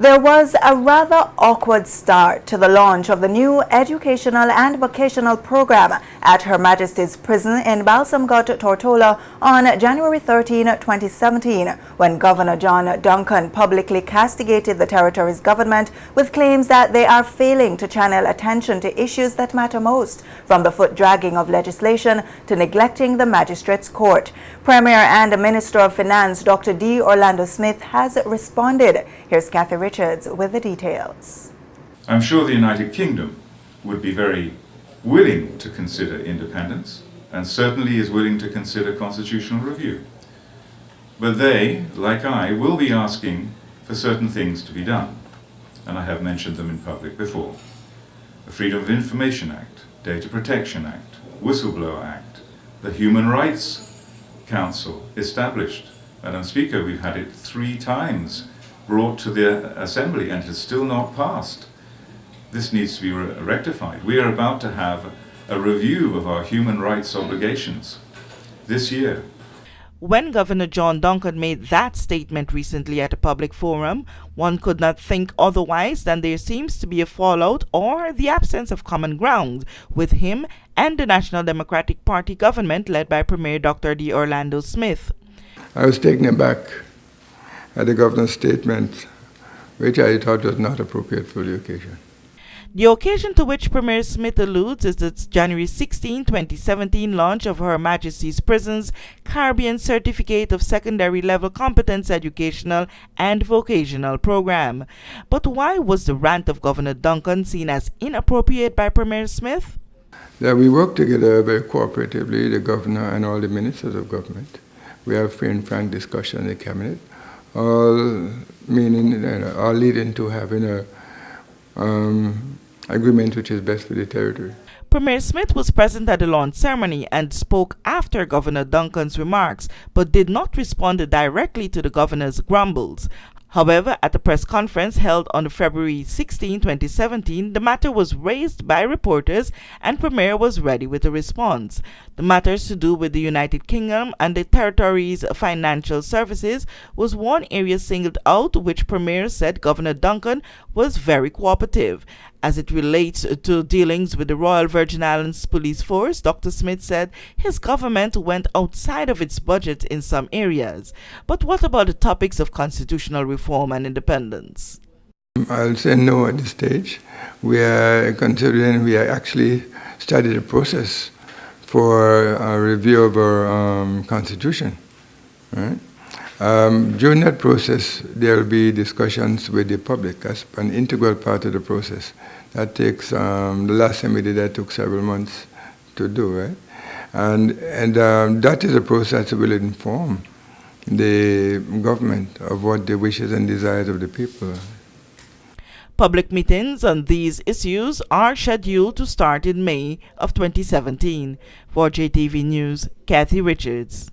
There was a rather awkward start to the launch of the new educational and vocational program at Her Majesty's Prison in Balsamgot, Tortola on January 13, 2017, when Governor John Duncan publicly castigated the territory's government with claims that they are failing to channel attention to issues that matter most, from the foot-dragging of legislation to neglecting the Magistrates' Court. Premier and Minister of Finance Dr. D. Orlando Smith has responded. Here's Kathy Richards with the details. I'm sure the United Kingdom would be very willing to consider independence and certainly is willing to consider constitutional review. But they, like I, will be asking for certain things to be done, and I have mentioned them in public before. The Freedom of Information Act, Data Protection Act, Whistleblower Act, the Human Rights Council established. Madam Speaker, we've had it 3 times brought to the Assembly and it has still not passed. This needs to be rectified. We are about to have a review of our human rights obligations this year. When Governor John Duncan made that statement recently at a public forum, one could not think otherwise than there seems to be a fallout or the absence of common ground with him and the National Democratic Party government led by Premier Dr. D. Orlando Smith. I was taken aback at the governor's statement, which I thought was not appropriate for the occasion. The occasion to which Premier Smith alludes is the January 16, 2017 launch of Her Majesty's Prisons Caribbean Certificate of Secondary Level Competence Educational and Vocational Program. But why was the rant of Governor Duncan seen as inappropriate by Premier Smith? That we work together very cooperatively, the governor and all the ministers of government. We have free and frank discussion in the cabinet, all leading to having a agreement which is best for the territory. Premier Smith was present at the launch ceremony and spoke after Governor Duncan's remarks, but did not respond directly to the governor's grumbles. However, at a press conference held on February 16, 2017, the matter was raised by reporters and Premier was ready with a response. The matters to do with the United Kingdom and the territory's financial services was one area singled out, which Premier said Governor Duncan was very cooperative. As it relates to dealings with the Royal Virgin Islands Police Force, Dr. Smith said his government went outside of its budget in some areas. But what about the topics of constitutional reform and independence? I'll say no at this stage. We actually started a process for a review of our constitution. Right? During that process, there will be discussions with the public as an integral part of the process. That takes, the last time we did that took several months to do, right? And that is a process that will inform the government of what the wishes and desires of the people are. Public meetings on these issues are scheduled to start in May of 2017. For JTV News, Kathy Richards.